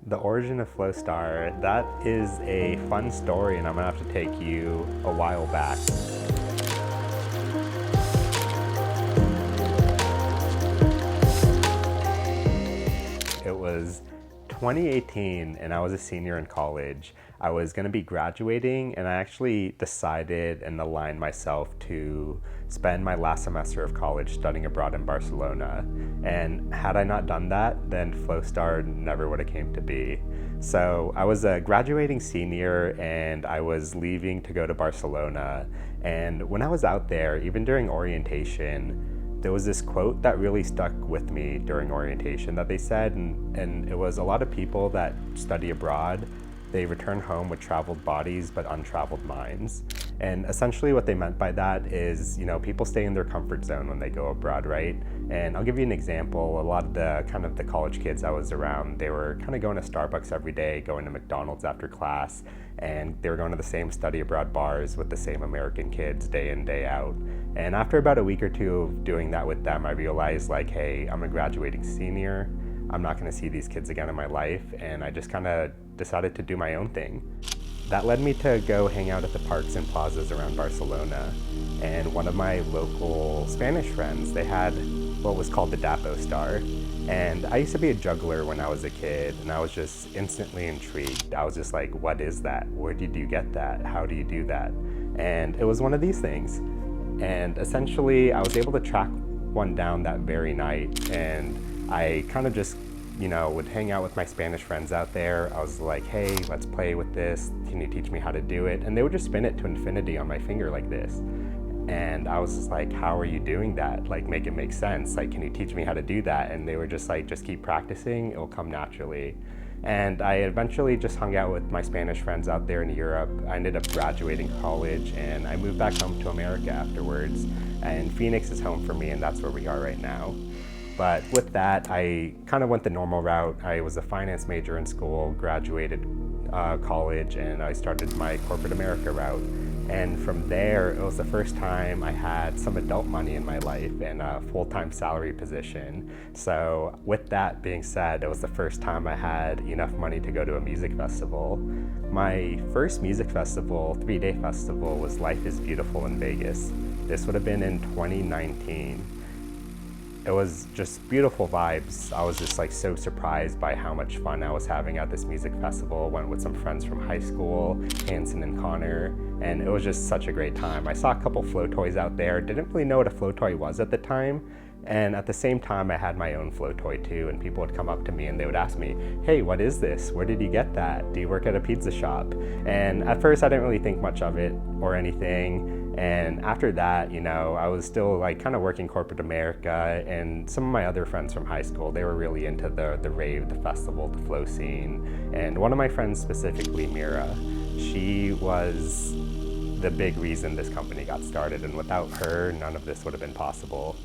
The origin of FlowStar, that is a fun story, and I'm gonna have to take you a while back. It was 2018 and I was a senior in college. I was going to be graduating and I actually decided and aligned myself to spend my last semester of college studying abroad in Barcelona. And had I not done that, then FlowStar never would have came to be. So I was a graduating senior and I was leaving to go to Barcelona. And when I was out there, even during orientation, there was this quote that really stuck with me during orientation that they said, and it was, a lot of people that study abroad, they return home with traveled bodies but untraveled minds. And essentially what they meant by that is, people stay in their comfort zone when they go abroad, right? And I'll give you an example. A lot of the college kids I was around, they were kind of going to Starbucks every day, going to McDonald's after class, and they were going to the same study abroad bars with the same American kids day in, day out. And after about a week or two of doing that with them, I realized hey, I'm a graduating senior. I'm not gonna see these kids again in my life, and I just kind of decided to do my own thing. That led me to go hang out at the parks and plazas around Barcelona. And one of my local Spanish friends, they had what was called the Dapo Star. And I used to be a juggler when I was a kid, and I was just instantly intrigued. I was just like, what is that? Where did you get that? How do you do that? And it was one of these things. And essentially, I was able to track one down that very night, and I kind of just would hang out with my Spanish friends out there. I was like, hey, let's play with this. Can you teach me how to do it? And they would just spin it to infinity on my finger like this. And I was just like, how are you doing that? Make it make sense. Can you teach me how to do that? And they were just like, just keep practicing, it'll come naturally. And I eventually just hung out with my Spanish friends out there in Europe. I ended up graduating college and I moved back home to America afterwards. And Phoenix is home for me, and that's where we are right now. But with that, I kind of went the normal route. I was a finance major in school, graduated college, and I started my corporate America route. And from there, it was the first time I had some adult money in my life and a full-time salary position. So with that being said, it was the first time I had enough money to go to a music festival. My first music festival, 3-day festival, was Life is Beautiful in Vegas. This would have been in 2019. It was just beautiful vibes. I was just so surprised by how much fun I was having at this music festival. Went with some friends from high school, Hanson and Connor, and it was just such a great time. I saw a couple flow toys out there. Didn't really know what a flow toy was at the time. And at the same time, I had my own flow toy too, and people would come up to me and they would ask me, hey, what is this? Where did you get that? Do you work at a pizza shop? And at first I didn't really think much of it or anything. And after that, I was still kind of working corporate America, and some of my other friends from high school, they were really into the rave, the festival, the flow scene. And one of my friends specifically, Mira, she was the big reason this company got started, and without her, none of this would have been possible.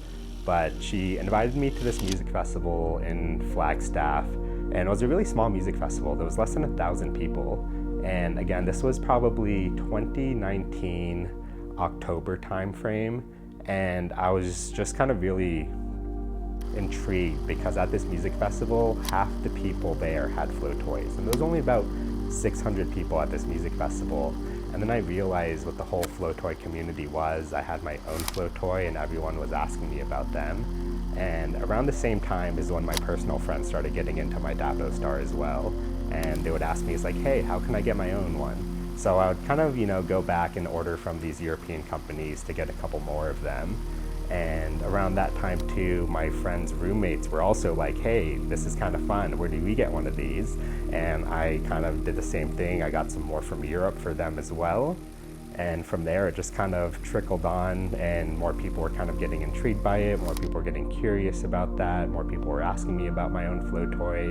But she invited me to this music festival in Flagstaff, and it was a really small music festival. There was less than 1,000 people. And again, this was probably 2019 October timeframe, and I was just kind of really intrigued because at this music festival, half the people there had flow toys, and there was only about 600 people at this music festival. And then I realized what the whole flow toy community was. I had my own flow toy and everyone was asking me about them. And around the same time is when my personal friends started getting into my Dapo Star as well. And they would ask me, hey, how can I get my own one? So I would kind of, go back and order from these European companies to get a couple more of them. And around that time too, my friends' roommates were also like, hey, this is kind of fun. Where do we get one of these? And I kind of did the same thing. I got some more from Europe for them as well. And from there, it just kind of trickled on, and more people were kind of getting intrigued by it. More people were getting curious about that. More people were asking me about my own flow toy.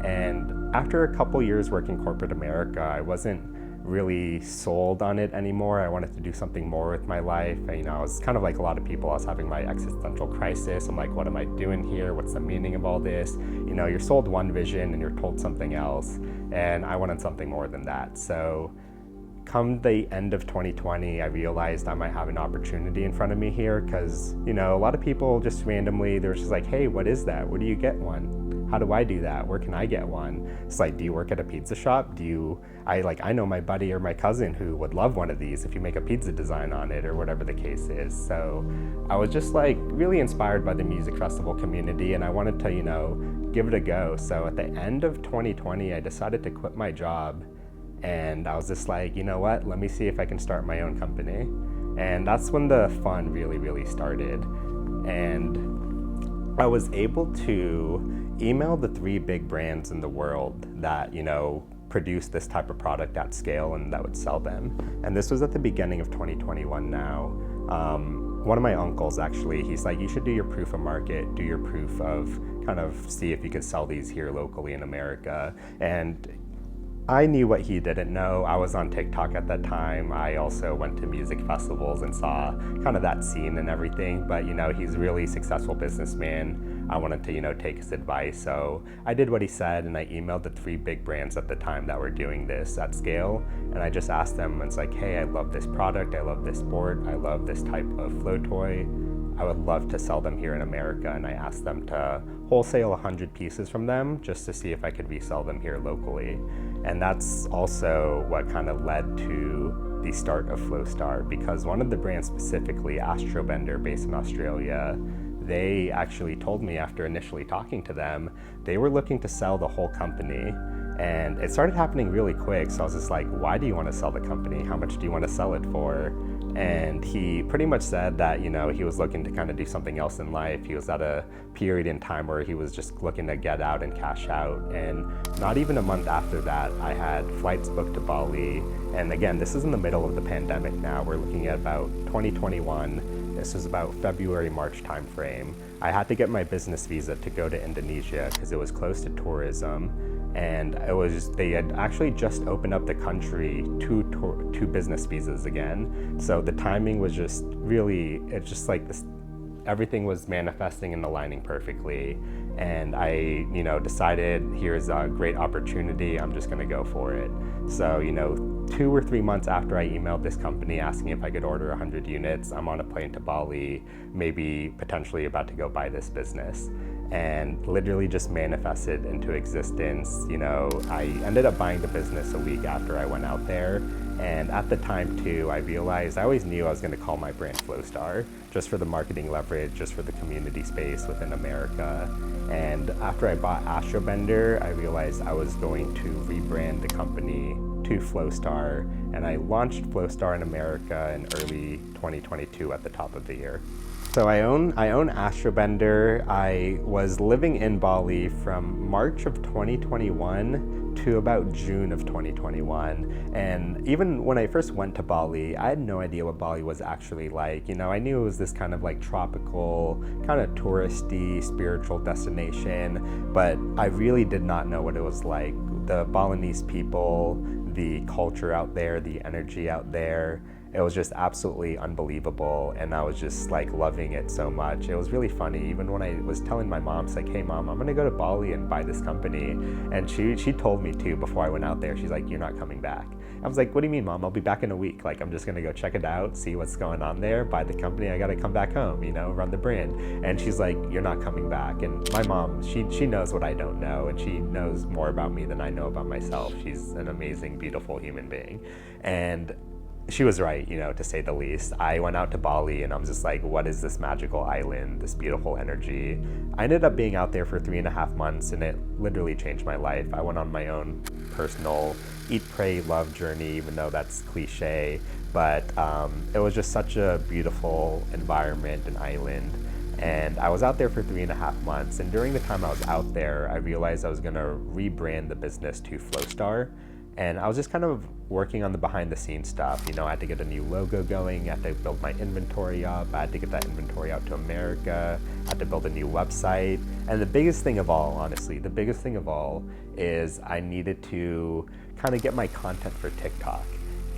And after a couple years working corporate America, I wasn't really sold on it anymore. I wanted to do something more with my life. I was kind of like a lot of people. I was having my existential crisis. I'm like, what am I doing here? What's the meaning of all this? You're sold one vision and you're told something else. And I wanted something more than that. So come the end of 2020, I realized I might have an opportunity in front of me here because, you know, a lot of people just randomly, they're just like, hey, what is that? Where do you get one? How do I do that? Where can I get one? It's like, do you work at a pizza shop? I know my buddy or my cousin who would love one of these if you make a pizza design on it or whatever the case is. So I was just like really inspired by the music festival community, and I wanted to, you know, give it a go. So at the end of 2020, I decided to quit my job. And I was just like, you know what, let me see if I can start my own company. And that's when the fun really started. And I was able to email the 3 big brands in the world that, you know, produce this type of product at scale and that would sell them. And this was at the beginning of 2021 now. One of my uncles actually, he's like, you should do your proof of market, do your proof of kind of see if you could sell these here locally in America. And I knew what he didn't know. I was on TikTok at that time. I also went to music festivals and saw kind of that scene and everything, but you know, he's a really successful businessman. I wanted to, you know, take his advice. So I did what he said, and I emailed the 3 big brands at the time that were doing this at scale. And I just asked them, it's like, hey, I love this product. I love this sport. I love this type of flow toy. I would love to sell them here in America. And I asked them to wholesale 100 pieces from them just to see if I could resell them here locally. And that's also what kind of led to the start of FlowStar, because one of the brands specifically, Astrobender, based in Australia, they actually told me after initially talking to them, they were looking to sell the whole company. And it started happening really quick. So I was just like, why do you want to sell the company? How much do you want to sell it for? And he pretty much said that, you know, he was looking to kind of do something else in life. He was at a period in time where he was just looking to get out and cash out. And not even a month after that, I had flights booked to Bali. And again, this is in the middle of the pandemic now. We're looking at about 2021. This was about February, March timeframe. I had to get my business visa to go to Indonesia because it was close to tourism. And they had actually just opened up the country to business visas again. So the timing was just really, it's just like this, everything was manifesting and aligning perfectly. And I, you know, decided here's a great opportunity, I'm just gonna go for it. So, you know, 2 or 3 months after I emailed this company asking if I could order 100 units, I'm on a plane to Bali, maybe potentially about to go buy this business. And literally just manifested into existence. You know, I ended up buying the business a week after I went out there. And at the time too, I realized, I always knew I was gonna call my brand FlowStar, just for the marketing leverage, just for the community space within America. And after I bought Astrobender, I realized I was going to rebrand the company to FlowStar. And I launched FlowStar in America in early 2022 at the top of the year. So I own Astrobender. I was living in Bali from March of 2021 to about June of 2021. And even when I first went to Bali, I had no idea what Bali was actually like. You know, I knew it was this kind of like tropical, kind of touristy, spiritual destination, but I really did not know what it was like. The Balinese people, the culture out there, the energy out there, it was just absolutely unbelievable, and I was just like loving it so much. It was really funny. Even when I was telling my mom, it's like, hey mom, I'm gonna go to Bali and buy this company. And she told me too before I went out there, she's like, you're not coming back. I was like, what do you mean, mom? I'll be back in a week. Like, I'm just gonna go check it out, see what's going on there, buy the company. I gotta come back home, you know, run the brand. And she's like, you're not coming back. And my mom, she knows what I don't know, and she knows more about me than I know about myself. She's an amazing, beautiful human being. And she was right, you know, to say the least. I went out to Bali and I was just like, what is this magical island, this beautiful energy? I ended up being out there for 3.5 months, and it literally changed my life. I went on my own personal eat, pray, love journey, even though that's cliche, but it was just such a beautiful environment and island. And I was out there for 3.5 months. And during the time I was out there, I realized I was gonna rebrand the business to FlowStar. And I was just kind of working on the behind the scenes stuff. You know, I had to get a new logo going, I had to build my inventory up, I had to get that inventory out to America, I had to build a new website. And the biggest thing of all, honestly, the biggest thing of all is I needed to kind of get my content for TikTok.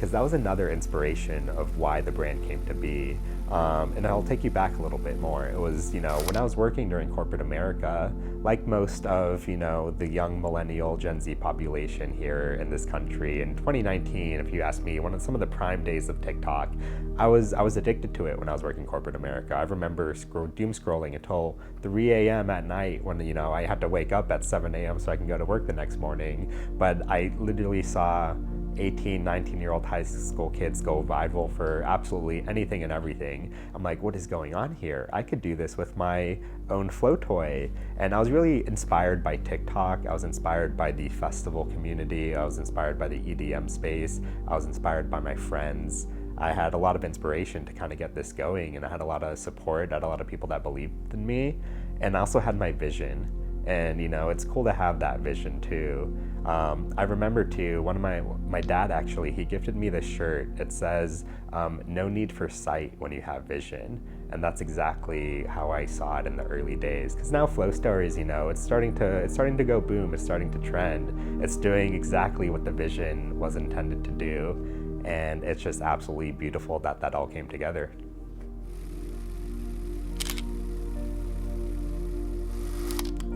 because that was another inspiration of why the brand came to be. And I'll take you back a little bit more. It was, when I was working during corporate America, like most of, the young millennial Gen Z population here in this country, in 2019, if you ask me, some of the prime days of TikTok, I was addicted to it when I was working corporate America. I remember doom scrolling until 3 a.m. at night when, I had to wake up at 7 a.m. so I can go to work the next morning. But I literally saw 18, 19-year-old high school kids go viral for absolutely anything and everything. I'm like, what is going on here? I could do this with my own Flow toy. And I was really inspired by TikTok. I was inspired by the festival community. I was inspired by the EDM space. I was inspired by my friends. I had a lot of inspiration to kind of get this going, and I had a lot of support. I had a lot of people that believed in me, and I also had my vision. And it's cool to have that vision too. I remember too, one of my dad actually, he gifted me this shirt. It says, no need for sight when you have vision. And that's exactly how I saw it in the early days. Because now FlowStar is, it's starting to go boom. It's starting to trend. It's doing exactly what the vision was intended to do. And it's just absolutely beautiful that all came together.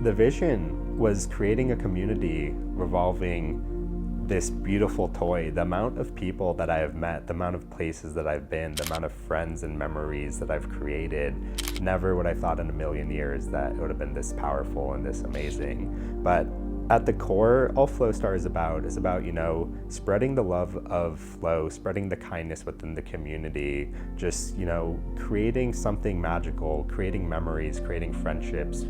The vision was creating a community revolving this beautiful toy. The amount of people that I have met, the amount of places that I've been, the amount of friends and memories that I've created, never would I have thought in a million years that it would have been this powerful and this amazing. But at the core, all FlowStar is about, spreading the love of flow, spreading the kindness within the community, just, creating something magical, creating memories, creating friendships,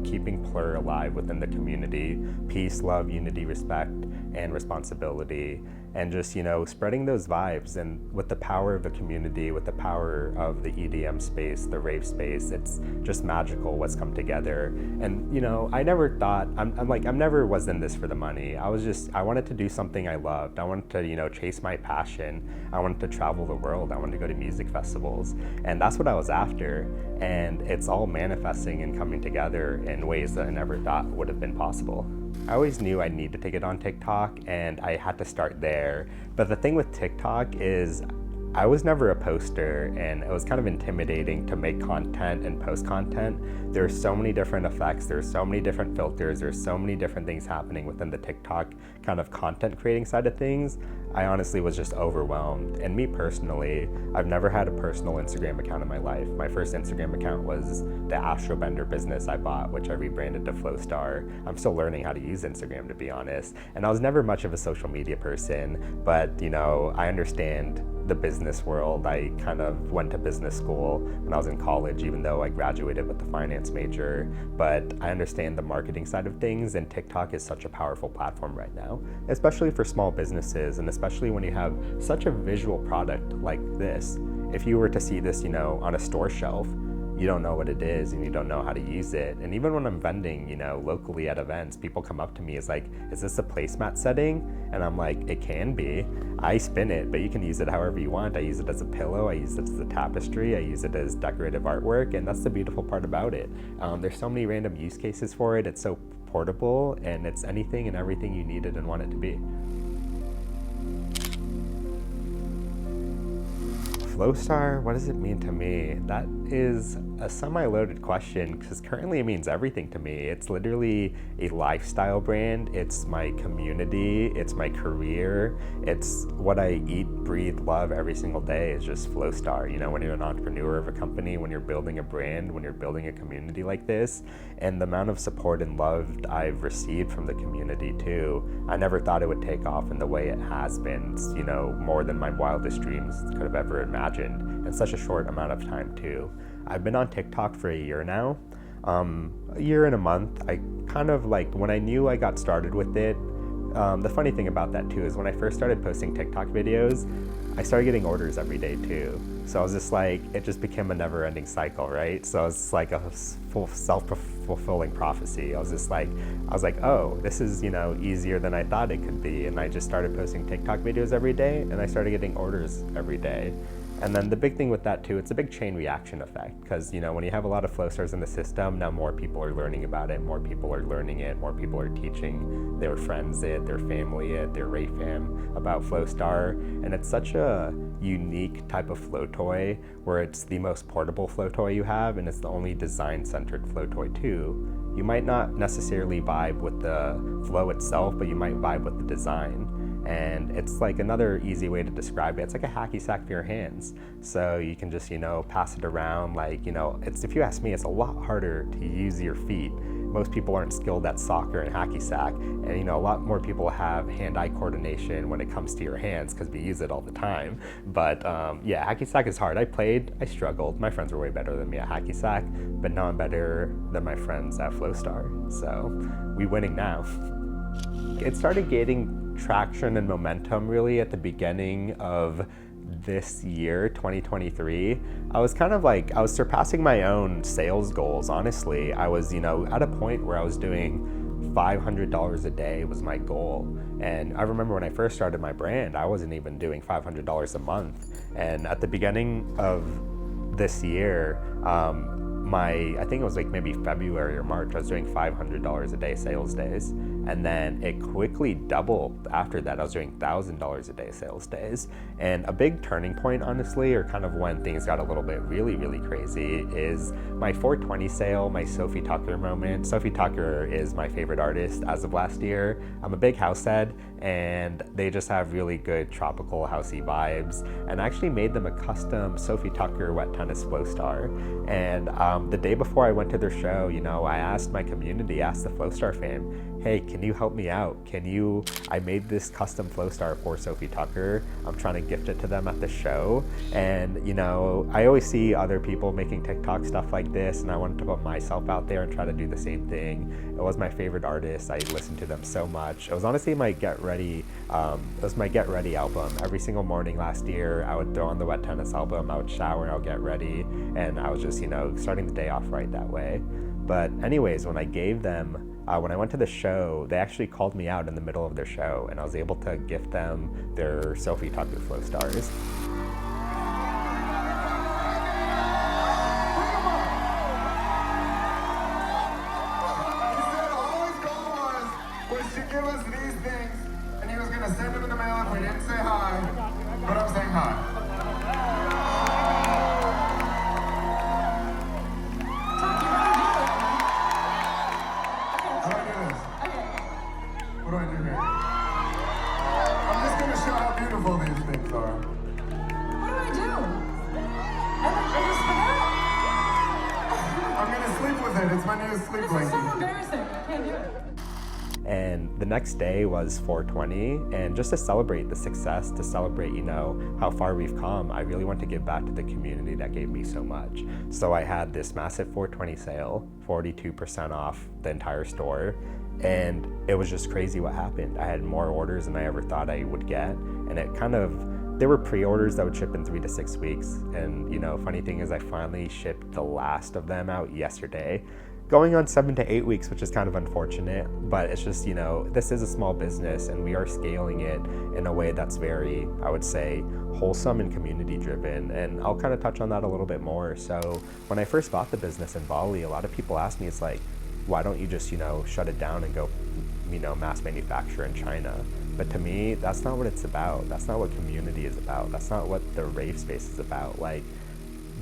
keeping Plur alive within the community, peace, love, unity, respect, and responsibility, and just, spreading those vibes. And with the power of the community, with the power of the EDM space, the rave space, it's just magical what's come together. And, I never thought, I'm never was in this for the money. I wanted to do something I loved. I wanted to, chase my passion. I wanted to travel the world. I wanted to go to music festivals. And that's what I was after. And it's all manifesting and coming together in ways that I never thought would have been possible. I always knew I needed to get on TikTok, and I had to start there. But the thing with TikTok is I was never a poster, and it was kind of intimidating to make content and post content. There's so many different effects, there's so many different filters, there's so many different things happening within the TikTok kind of content creating side of things. I honestly was just overwhelmed. And me personally, I've never had a personal Instagram account in my life. My first Instagram account was the Astrobender business I bought, which I rebranded to FlowStar. I'm still learning how to use Instagram, to be honest. And I was never much of a social media person, but I understand the business world. I kind of went to business school when I was in college, even though I graduated with a finance major. But I understand the marketing side of things, and TikTok is such a powerful platform right now, especially for small businesses, and especially when you have such a visual product like this. If you were to see this, on a store shelf, you don't know what it is and you don't know how to use it. And even when I'm vending, locally at events, people come up to me, is like, is this a placemat setting? And I'm like, it can be. I spin it, but you can use it however you want. I use it as a pillow, I use it as a tapestry, I use it as decorative artwork, and that's the beautiful part about it. There's so many random use cases for it. It's so portable, and it's anything and everything you need it and want it to be. FlowStar, what does it mean to me? That is a semi-loaded question, because currently it means everything to me. It's literally a lifestyle brand. It's my community. It's my career. It's what I eat, breathe, love every single day is just FlowStar. When you're an entrepreneur of a company, when you're building a brand, when you're building a community like this, and the amount of support and love I've received from the community too, I never thought it would take off in the way it has been. It's, more than my wildest dreams could have ever imagined in such a short amount of time too. I've been on TikTok for a year now, a year and a month. I kind of when I knew I got started with it, the funny thing about that too is when I first started posting TikTok videos, I started getting orders every day too. So I was just it just became a never ending cycle, right? So it's like a full self-fulfilling prophecy. I was like, oh, this is, easier than I thought it could be. And I just started posting TikTok videos every day, and I started getting orders every day. And then the big thing with that too, it's a big chain reaction effect, because when you have a lot of FlowStars in the system, now more people are learning about it, more people are learning it, more people are teaching their friends it, their family it, their Ray fam about FlowStar. And it's such a unique type of flow toy where it's the most portable flow toy you have, and it's the only design-centered flow toy too. You might not necessarily vibe with the flow itself, but you might vibe with the design. And it's like another easy way to describe it. It's like a hacky sack for your hands. So you can just, pass it around. If you ask me, it's a lot harder to use your feet. Most people aren't skilled at soccer and hacky sack. And, a lot more people have hand-eye coordination when it comes to your hands because we use it all the time. But hacky sack is hard. I struggled. My friends were way better than me at hacky sack, but now I'm better than my friends at FlowStar. So we winning now. It started gaining traction and momentum really at the beginning of this year, 2023. I was surpassing my own sales goals, honestly. I was, at a point where I was doing $500 a day was my goal. And I remember when I first started my brand, I wasn't even doing $500 a month. And at the beginning of this year, I think it was like maybe February or March, I was doing $500 a day sales days. And then it quickly doubled after that. I was doing $1,000 a day sales days. And a big turning point, honestly, or kind of when things got a little bit really, really crazy, is my 420 sale, my Sophie Tucker moment. Sophie Tucker is my favorite artist as of last year. I'm a big house head, and they just have really good tropical housey vibes. And I actually made them a custom Sophie Tucker wet tennis FlowStar. And the day before I went to their show, I asked my community, asked the FlowStar fam, hey, can you help me out? I made this custom FlowStar for Sophie Tucker. I'm trying to gift it to them at the show. And, I always see other people making TikTok stuff like this, and I wanted to put myself out there and try to do the same thing. It was my favorite artist. I listened to them so much. It was honestly my Get Ready album. Every single morning last year, I would throw on the wet tennis album, I would shower, I would get ready, and I was just, starting the day off right that way. But anyways, when I went to the show, they actually called me out in the middle of their show, and I was able to gift them their Sophie Tucker FlowStars. To give us these things, and he was going to send them in the mail if we didn't say hi, but I'm saying hi. How do I do this? What do I do here? I'm just going to show how beautiful these things are. What do I do? I just forgot. I'm going to sleep with it. It's my new sleep blanket. This is so embarrassing. I can't do it. And the next day was 420, and just to celebrate the success, to celebrate, how far we've come, I really want to give back to the community that gave me so much. So I had this massive 420 sale, 42% off the entire store, and it was just crazy what happened. I had more orders than I ever thought I would get, and there were pre-orders that would ship in 3 to 6 weeks, and funny thing is I finally shipped the last of them out yesterday. Going on 7 to 8 weeks, which is kind of unfortunate, but it's just, this is a small business and we are scaling it in a way that's very, I would say, wholesome and community driven. And I'll kind of touch on that a little bit more. So when I first bought the business in Bali, a lot of people asked me, it's like, why don't you just, shut it down and go, mass manufacture in China? But to me, that's not what it's about. That's not what community is about. That's not what the rave space is about. Like,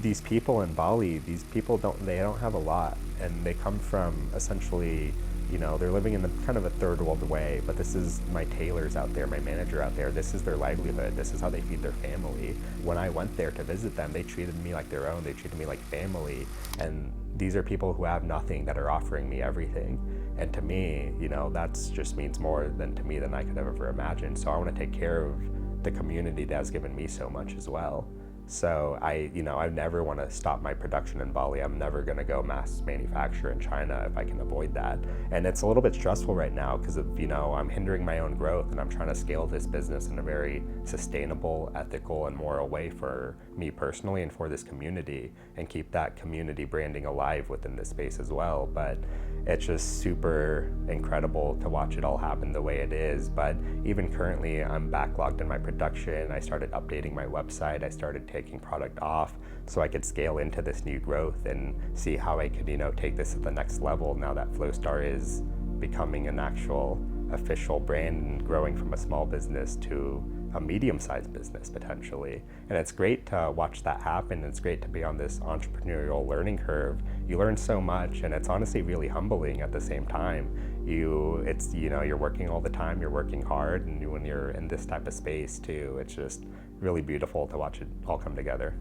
these people in Bali, they don't have a lot, and they come from essentially, they're living in kind of a third world way, but this is my tailors out there, my manager out there, this is their livelihood, this is how they feed their family. When I went there to visit them, they treated me like their own, they treated me like family, and these are people who have nothing that are offering me everything. And to me, that's just means more than to me than I could have ever imagined. So I want to take care of the community that has given me so much as well. So I never want to stop my production in Bali. I'm never going to go mass manufacture in China if I can avoid that. And it's a little bit stressful right now because of, I'm hindering my own growth, and I'm trying to scale this business in a very sustainable, ethical, and moral way for me personally and for this community, and keep that community branding alive within this space as well. But it's just super incredible to watch it all happen the way it is. But even currently, I'm backlogged in my production. I started updating my website. I started taking product off so I could scale into this new growth and see how I could, take this at the next level now that FlowStar is becoming an actual official brand and growing from a small business to a medium-sized business potentially. And it's great to watch that happen. It's great to be on this entrepreneurial learning curve. You learn so much, and it's honestly really humbling at the same time. You're working all the time, you're working hard, and when you're in this type of space too, it's just really beautiful to watch it all come together.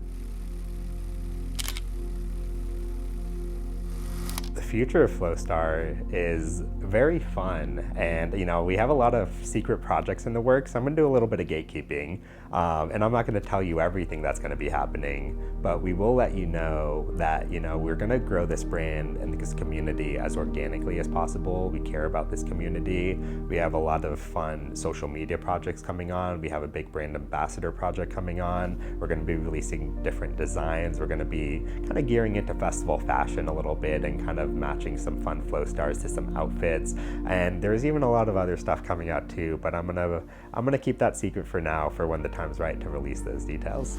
The future of FlowStar is very fun, and we have a lot of secret projects in the works. I'm going to do a little bit of gatekeeping, and I'm not going to tell you everything that's going to be happening, but we will let you know that we're going to grow this brand and this community as organically as possible. We care about this community. We have a lot of fun social media projects coming on. We have a big brand ambassador project coming on. We're going to be releasing different designs. We're going to be kind of gearing into festival fashion a little bit and kind of matching some fun FlowStars to some outfits. And there's even a lot of other stuff coming out too, but I'm gonna keep that secret for now, for when the time's right to release those details.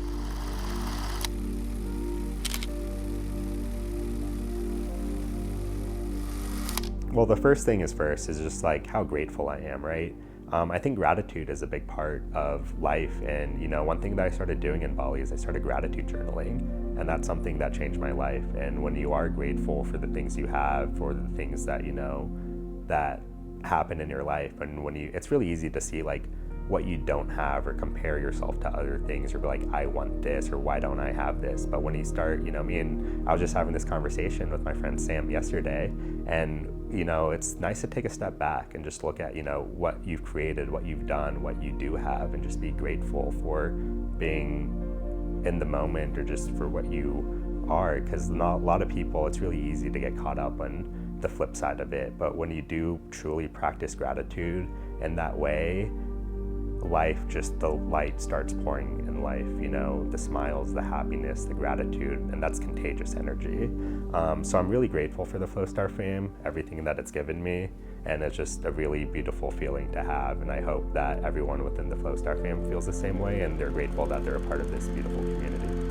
Well, the first thing is just like how grateful I am, right? I think gratitude is a big part of life, and one thing that I started doing in Bali is I started gratitude journaling, and that's something that changed my life. And when you are grateful for the things you have, for the things that that happen in your life, and it's really easy to see like what you don't have or compare yourself to other things or be like, I want this, or why don't I have this? But when you start, I was just having this conversation with my friend Sam yesterday, and it's nice to take a step back and just look at what you've created, what you've done, what you do have, and just be grateful for being in the moment, or just for what you are. Because not a lot of people, it's really easy to get caught up on the flip side of it, but when you do truly practice gratitude in that way, the light starts pouring in life, the smiles, the happiness, the gratitude, and that's contagious energy. So I'm really grateful for the FlowStar fam, everything that it's given me, and it's just a really beautiful feeling to have, and I hope that everyone within the FlowStar fam feels the same way, and they're grateful that they're a part of this beautiful community.